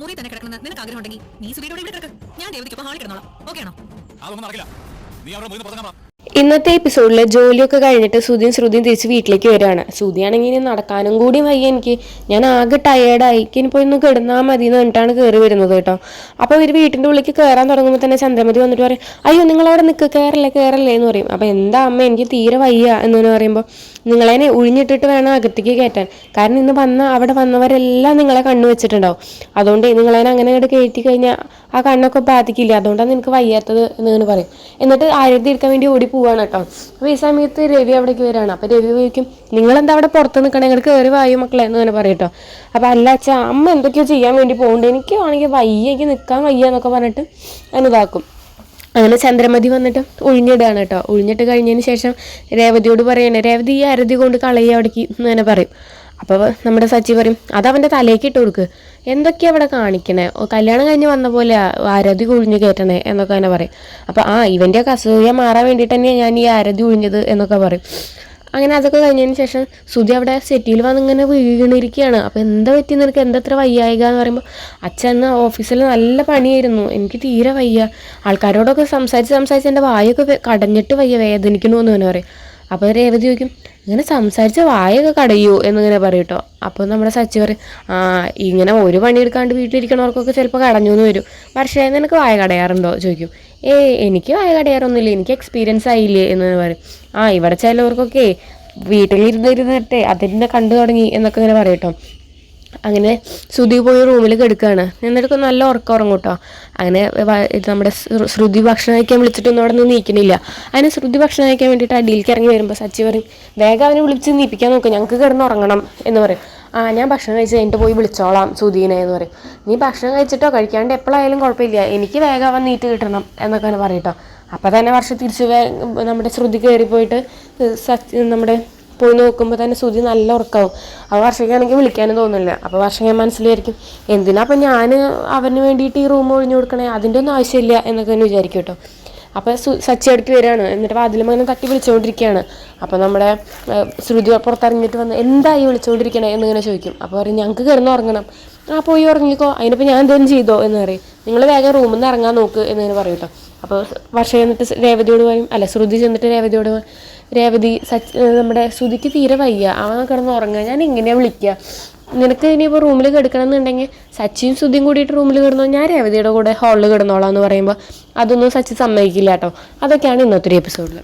മുറി തന്നെ കിടക്കണമെന്ന് നിനക്ക് ആഗ്രഹം ഉണ്ടെങ്കിൽ നീ സുധിയോട് ഇവിടെ കിടക്ക്. ഞാൻ രേവതിക്കൊപ്പം ഹാളിൽ കിടന്നോളാം. ഓക്കെ ആണോ? അതൊന്നും നടക്കില്ല. നീ അവരുടെ മുറിയിൽ പുറത്തേക്ക് പറ. ഇന്നത്തെ എപ്പിസോഡിൽ ജോലിയൊക്കെ കഴിഞ്ഞിട്ട് ശ്രുതിയും തിരിച്ച് വീട്ടിലേക്ക് വരികയാണ്. ശ്രുതിയാണെങ്കിൽ ഇനി നടക്കാനും കൂടി വയ്യ എനിക്ക്, ഞാൻ ആകെ ടയേർഡായി, ഇനി പോയി ഒന്ന് കിടന്നാൽ മതി എന്ന് പറഞ്ഞിട്ടാണ് കയറി വരുന്നത് കേട്ടോ. അപ്പോൾ ഇവർ വീട്ടിൻ്റെ ഉള്ളിലേക്ക് കയറാൻ തുടങ്ങുമ്പോൾ തന്നെ ചന്ദ്രമതി വന്നിട്ട് പറയും, അയ്യോ നിങ്ങളവിടെ നിൽക്ക്, കയറല്ലേ എന്ന് പറയും. അപ്പോൾ എന്താ അമ്മ എനിക്ക് തീരെ വയ്യ എന്ന് പറയുമ്പോൾ, നിങ്ങളതിനെ ഒഴിഞ്ഞിട്ടിട്ട് വേണം അകത്തേക്ക് കയറ്റാൻ, കാരണം ഇന്ന് അവിടെ വന്നവരെല്ലാം നിങ്ങളെ കണ്ണു വെച്ചിട്ടുണ്ടാവും, അതുകൊണ്ട് നിങ്ങളതിനെ അങ്ങനെ അങ്ങോട്ട് കയറ്റി കഴിഞ്ഞാൽ ആ കണ്ണൊക്കെ ബാധിക്കില്ല, അതുകൊണ്ടാണ് നിനക്ക് വയ്യാത്തത് എന്നിങ്ങനെ പറയും. എന്നിട്ട് ആയുധം എടുക്കാൻ വേണ്ടി ഓടി പോവാണ് കേട്ടോ. അപ്പോൾ ഈ സമയത്ത് രവി അവിടേക്ക് വരികയാണ്. അപ്പോൾ രവി ചോദിക്കും, നിങ്ങളെന്താ അവിടെ പുറത്ത് നിൽക്കണേ, നിങ്ങൾ കയറി വായു മക്കളെ എന്ന് തന്നെ പറയും കേട്ടോ. അപ്പോൾ അല്ല അച്ഛാ, അമ്മ എന്തൊക്കെയോ ചെയ്യാൻ വേണ്ടി പോകുന്നുണ്ട്, എനിക്ക് ആണെങ്കിൽ വയ്യ, എനിക്ക് നിൽക്കാൻ വയ്യ എന്നൊക്കെ പറഞ്ഞിട്ട് അതിനിതാക്കും. അങ്ങനെ ചന്ദ്രമതി വന്നിട്ട് ഒഴിഞ്ഞിടുകയാണ് കേട്ടോ. ഒഴിഞ്ഞിട്ട് കഴിഞ്ഞതിന് ശേഷം രേവതിയോട് പറയണേ, രേവതി ഈ അരതി കൊണ്ട് കളയുക അവിടേക്ക് എന്ന് തന്നെ പറയും. അപ്പോൾ നമ്മുടെ സച്ചി പറയും, അതവൻ്റെ തലേക്ക് ഇട്ട് കൊടുക്ക്, എന്തൊക്കെയാണ് അവിടെ കാണിക്കണേ, കല്യാണം കഴിഞ്ഞ് വന്ന പോലെ ആരതി ഒഴിഞ്ഞ് കയറ്റണേ എന്നൊക്കെ തന്നെ പറയും. അപ്പോൾ ഇവൻ്റെയൊക്കെ അസൂയ മാറാൻ വേണ്ടിയിട്ട് തന്നെയാണ് ഞാൻ ഈ ആരതി ഒഴിഞ്ഞത് എന്നൊക്കെ പറയും. അങ്ങനെ അതൊക്കെ കഴിഞ്ഞതിന് ശേഷം ശ്രുതി അവിടെ സെറ്റിയിൽ വന്ന് ഇങ്ങനെ വീണിരിക്കുകയാണ്. അപ്പോൾ എന്താ പറ്റി നിനക്ക്, എന്തത്ര വയ്യായിക എന്ന് പറയുമ്പോൾ, അച്ഛൻ ഓഫീസിൽ നല്ല പണിയായിരുന്നു, എനിക്ക് തീരെ വയ്യ, ആൾക്കാരോടൊക്കെ സംസാരിച്ച് എൻ്റെ വായൊക്കെ കടഞ്ഞിട്ട് വയ്യ, വേദനിക്കണു എന്ന് തന്നെ പറയും. അപ്പോൾ രേവതി ചോദിക്കും, ഇങ്ങനെ സംസാരിച്ച വായൊക്കെ കടയോ എന്നിങ്ങനെ പറയും കേട്ടോ. അപ്പോൾ നമ്മുടെ സച്ചി പറയും, ഇങ്ങനെ ഒരു പണിയെടുക്കാണ്ട് വീട്ടിലിരിക്കണവർക്കൊക്കെ ചിലപ്പോൾ കടഞ്ഞു എന്ന് വരും, പക്ഷേ നിനക്ക് വായ കടയാറുണ്ടോ ചോദിക്കും. എനിക്ക് വായ കടയാറൊന്നുമില്ല, എനിക്ക് എക്സ്പീരിയൻസ് ആയില്ലേ എന്ന് പറയും. ഇവിടെ ചിലവർക്കൊക്കെ വീട്ടിലിരുന്നിരുന്നിട്ടേ അതിനെ കണ്ടു തുടങ്ങി എന്നൊക്കെ ഇങ്ങനെ പറയും കേട്ടോ. അങ്ങനെ ശ്രുതി പോയി റൂമിൽ കിടക്കുകയാണ്. എന്നിട്ട് നല്ല ഉറക്കം ഉറങ്ങും കേട്ടോ. അങ്ങനെ നമ്മുടെ ശ്രുതി ഭക്ഷണം കഴിക്കാൻ വിളിച്ചിട്ടൊന്നും അവിടെ നിന്ന് നീക്കണില്ല. അതിന് ശ്രുതി ഭക്ഷണം കഴിക്കാൻ വേണ്ടിയിട്ട് അടിയിലേക്ക് ഇറങ്ങി വരുമ്പോൾ സച്ചി പറയും, വേഗം അവനെ വിളിച്ച് നീപ്പിക്കാൻ നോക്കും, ഞങ്ങൾക്ക് കിടന്ന് ഉറങ്ങണം എന്ന് പറയും. ഞാൻ ഭക്ഷണം കഴിച്ച് കഴിഞ്ഞിട്ട് പോയി വിളിച്ചോളാം ശ്രുതിനെ എന്ന് പറയും. നീ ഭക്ഷണം കഴിച്ചിട്ടോ കഴിക്കാണ്ട് എപ്പോഴായാലും കുഴപ്പമില്ല, എനിക്ക് വേഗം അവൻ നീറ്റ് കിട്ടണം എന്നൊക്കെ പറയും കേട്ടോ. അപ്പോൾ തന്നെ വർഷം തിരിച്ച് നമ്മുടെ ശ്രുതി കയറിപ്പോയിട്ട് നമ്മുടെ പോയി നോക്കുമ്പോൾ തന്നെ ശ്രുതി നല്ല ഉറക്കാവും. അപ്പോൾ വർഷയ്ക്കാണെങ്കിൽ വിളിക്കാനും തോന്നില്ല. അപ്പോൾ വർഷം ഞാൻ മനസ്സിലായിരിക്കും, എന്തിനാ അപ്പം ഞാൻ അവന് വേണ്ടിയിട്ട് ഈ റൂം ഒഴിഞ്ഞു കൊടുക്കണേ, അതിൻ്റെ ഒന്നും ആവശ്യമില്ല എന്നൊക്കെ തന്നെ വിചാരിക്കും കേട്ടോ. അപ്പോൾ സച്ചി അടുത്ത് വരികയാണ്. എന്നിട്ട് വാതിലുമങ്ങനെ തട്ടി വിളിച്ചുകൊണ്ടിരിക്കുകയാണ്. അപ്പോൾ നമ്മുടെ ശ്രുതി പുറത്തിറങ്ങിയിട്ട് വന്ന്, എന്തായി വിളിച്ചുകൊണ്ടിരിക്കണേ എന്നിങ്ങനെ ചോദിക്കും. അപ്പോൾ പറയും, ഞങ്ങൾക്ക് കിടന്ന് ഉറങ്ങണം. പോയി ഉറങ്ങിക്കോ, അതിനിപ്പോൾ ഞാൻ എന്തെങ്കിലും ചെയ്തോ എന്ന് പറയും. നിങ്ങൾ വേഗം റൂമിൽ നിന്ന് ഇറങ്ങാൻ നോക്ക് എന്നിങ്ങനെ പറയും കേട്ടോ. അപ്പോൾ വർഷം ചെന്നിട്ട് രേവതിയോട് പറയും, ശ്രുതി ചെന്നിട്ട് രേവതിയോട്, രേവതി നമ്മുടെ ശ്രുതിക്ക് തീരെ വയ്യ, അവൻ കിടന്ന് ഉറങ്ങുക, ഞാൻ എങ്ങനെയാണ് വിളിക്കുക, നിനക്ക് ഇനിയിപ്പോൾ റൂമിൽ കിടക്കണം എന്നുണ്ടെങ്കിൽ സച്ചിയും ശ്രുതിയും കൂടിയിട്ട് റൂമിൽ കിടന്നോ, ഞാൻ രേവതിയുടെ കൂടെ ഹാളിൽ കിടന്നോളാം എന്ന് പറയുമ്പോൾ അതൊന്നും സച്ചി സമ്മതിക്കില്ല കേട്ടോ. അതൊക്കെയാണ് ഇന്നത്തെ ഒരു എപ്പിസോഡിൽ.